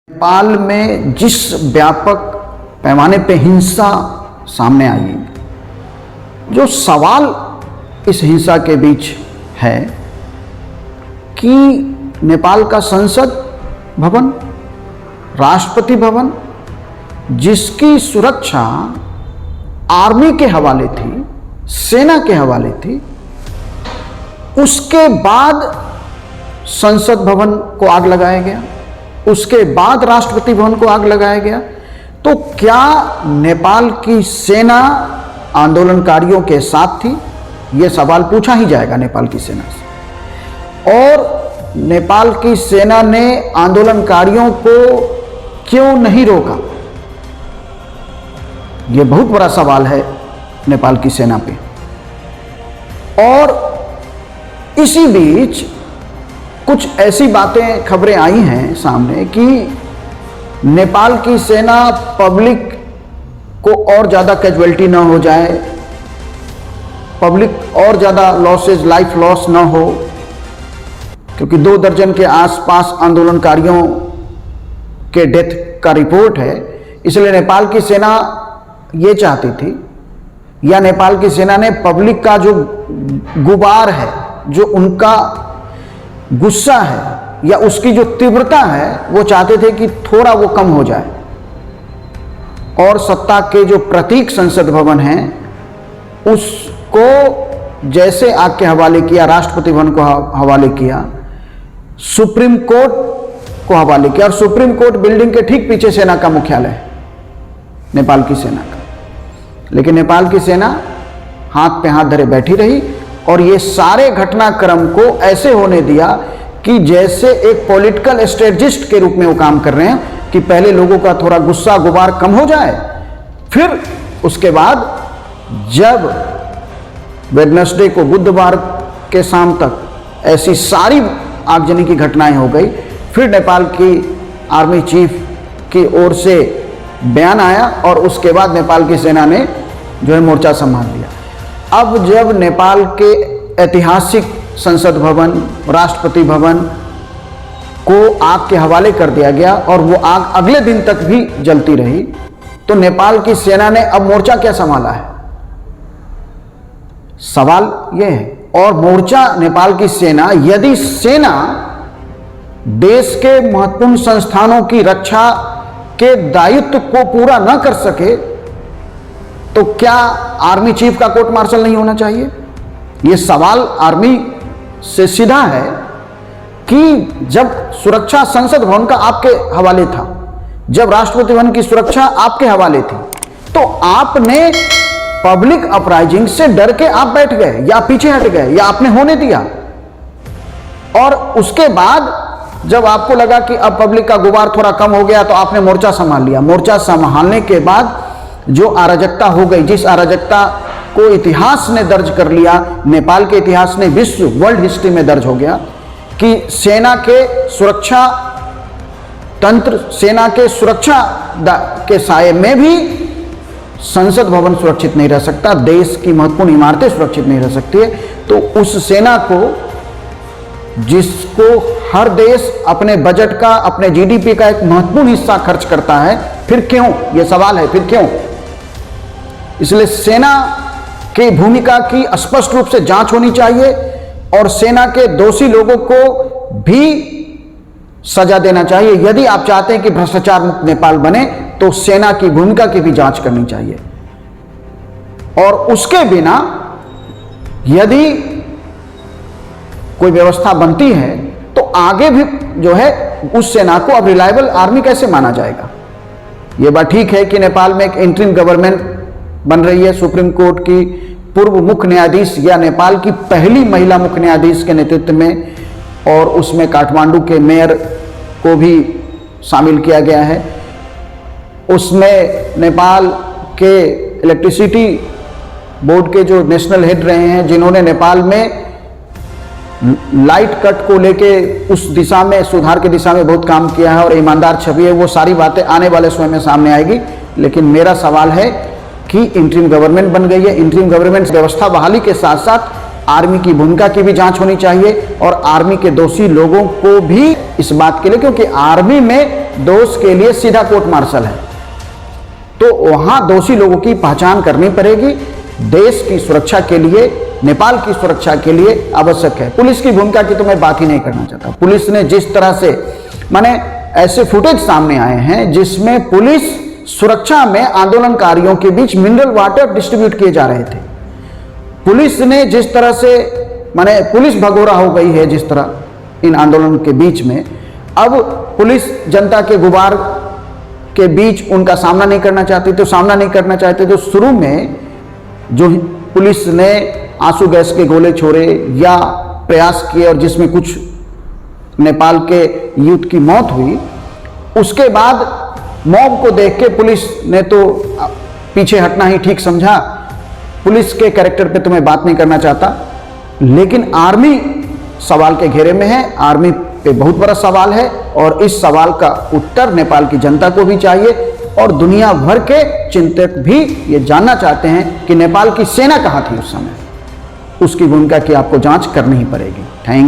नेपाल में जिस व्यापक पैमाने पे हिंसा सामने आई, जो सवाल इस हिंसा के बीच है कि नेपाल का संसद भवन, राष्ट्रपति भवन, जिसकी सुरक्षा आर्मी के हवाले थी, सेना के हवाले थी, उसके बाद संसद भवन को आग लगाया गया, उसके बाद राष्ट्रपति भवन को आग लगाया गया। तो क्या नेपाल की सेना आंदोलनकारियों के साथ थी? यह सवाल पूछा ही जाएगा नेपाल की सेना से। और नेपाल की सेना ने आंदोलनकारियों को क्यों नहीं रोका? यह बहुत बड़ा सवाल है नेपाल की सेना पे। और इसी बीच कुछ ऐसी बातें, खबरें आई हैं सामने कि नेपाल की सेना पब्लिक को और ज़्यादा कैजुअल्टी ना हो जाए, पब्लिक और ज़्यादा लॉसेज, लाइफ लॉस ना हो, क्योंकि 2 दर्जन के आसपास आंदोलनकारियों के डेथ का रिपोर्ट है। इसलिए नेपाल की सेना ये चाहती थी, या नेपाल की सेना ने पब्लिक का जो गुबार है, जो उनका गुस्सा है या उसकी जो तीव्रता है, वो चाहते थे कि थोड़ा वो कम हो जाए। और सत्ता के जो प्रतीक संसद भवन है उसको जैसे आग के हवाले किया, राष्ट्रपति भवन को हवाले किया, सुप्रीम कोर्ट को हवाले किया। और सुप्रीम कोर्ट बिल्डिंग के ठीक पीछे सेना का मुख्यालय है, नेपाल की सेना का। लेकिन नेपाल की सेना हाथ पे हाथ धरे बैठी रही और ये सारे घटनाक्रम को ऐसे होने दिया कि जैसे एक पॉलिटिकल स्ट्रेटजिस्ट के रूप में वो काम कर रहे हैं कि पहले लोगों का थोड़ा गुस्सा गुबार कम हो जाए, फिर उसके बाद जब वेडनेसडे को, बुधवार के शाम तक ऐसी सारी आगजनी की घटनाएं हो गई, फिर नेपाल की आर्मी चीफ की ओर से बयान आया और उसके बाद नेपाल की सेना ने जो है मोर्चा संभाल लिया। अब जब नेपाल के ऐतिहासिक संसद भवन, राष्ट्रपति भवन को आग के हवाले कर दिया गया और वो आग अगले दिन तक भी जलती रही, तो नेपाल की सेना ने अब मोर्चा क्या संभाला है? सवाल यह है। और मोर्चा नेपाल की सेना, यदि सेना देश के महत्वपूर्ण संस्थानों की रक्षा के दायित्व को पूरा न कर सके तो क्या आर्मी चीफ का कोर्ट मार्शल नहीं होना चाहिए? यह सवाल आर्मी से सीधा है कि जब सुरक्षा संसद भवन का आपके हवाले था, जब राष्ट्रपति भवन की सुरक्षा आपके हवाले थी, तो आपने पब्लिक अपराइजिंग से डर के आप बैठ गए या पीछे हट गए या आपने होने दिया। और उसके बाद जब आपको लगा कि अब पब्लिक का गुबार थोड़ा कम हो गया तो आपने मोर्चा संभाल लिया। मोर्चा संभालने के बाद जो अराजकता हो गई, जिस अराजकता को इतिहास ने दर्ज कर लिया, नेपाल के इतिहास ने, विश्व वर्ल्ड हिस्ट्री में दर्ज हो गया कि सेना के सुरक्षा तंत्र, सेना के सुरक्षा के साये में भी संसद भवन सुरक्षित नहीं रह सकता, देश की महत्वपूर्ण इमारतें सुरक्षित नहीं रह सकती है। तो उस सेना को, जिसको हर देश अपने बजट का, अपने जीडीपी का एक महत्वपूर्ण हिस्सा खर्च करता है, फिर क्यों? यह सवाल है, फिर क्यों? इसलिए सेना की भूमिका की स्पष्ट रूप से जांच होनी चाहिए और सेना के दोषी लोगों को भी सजा देना चाहिए। यदि आप चाहते हैं कि भ्रष्टाचार मुक्त नेपाल बने तो सेना की भूमिका की भी जांच करनी चाहिए। और उसके बिना यदि कोई व्यवस्था बनती है तो आगे भी जो है उस सेना को अब रिलायबल आर्मी कैसे माना जाएगा? यह बात ठीक है कि नेपाल में एक इंटरिम गवर्नमेंट बन रही है, सुप्रीम कोर्ट की पूर्व मुख्य न्यायाधीश या नेपाल की पहली महिला मुख्य न्यायाधीश के नेतृत्व में, और उसमें काठमांडू के मेयर को भी शामिल किया गया है। उसमें नेपाल के इलेक्ट्रिसिटी बोर्ड के जो नेशनल हेड रहे हैं, जिन्होंने नेपाल में लाइट कट को लेके उस दिशा में, सुधार की दिशा में बहुत काम किया है और ईमानदार छवि है। वो सारी बातें आने वाले समय में सामने आएगी। लेकिन मेरा सवाल है कि इंटरिम गवर्नमेंट बन गई है, इंटरिम गवर्नमेंट व्यवस्था बहाली के साथ साथ आर्मी की भूमिका की भी जांच होनी चाहिए और आर्मी के दोषी लोगों को भी इस बात के लिए, क्योंकि आर्मी में दोष के लिए सीधा कोर्ट मार्शल है, तो वहां दोषी लोगों की पहचान करनी पड़ेगी। देश की सुरक्षा के लिए, नेपाल की सुरक्षा के लिए आवश्यक है। पुलिस की भूमिका की तो मैं बात ही नहीं करना चाहता। पुलिस ने जिस तरह से, माने ऐसे फुटेज सामने आए हैं जिसमें पुलिस सुरक्षा में आंदोलनकारियों के बीच मिनरल वाटर डिस्ट्रीब्यूट किए जा रहे थे। पुलिस ने जिस तरह से, माने पुलिस भगोड़ा हो गई है जिस तरह इन आंदोलन के बीच में, अब पुलिस जनता के गुबार के बीच उनका सामना नहीं करना चाहती, तो सामना नहीं करना चाहते तो शुरू में जो पुलिस ने आंसू गैस के गोले छोड़े या प्रयास किए और जिसमें कुछ नेपाल के यूथ की मौत हुई, उसके बाद मॉब को देख के पुलिस ने तो पीछे हटना ही ठीक समझा। पुलिस के कैरेक्टर पे तो मैं बात नहीं करना चाहता, लेकिन आर्मी सवाल के घेरे में है। आर्मी पे बहुत बड़ा सवाल है और इस सवाल का उत्तर नेपाल की जनता को भी चाहिए और दुनिया भर के चिंतक भी ये जानना चाहते हैं कि नेपाल की सेना कहाँ थी उस समय। उसकी भूमिका की आपको जांच करनी ही पड़ेगी। Thank you.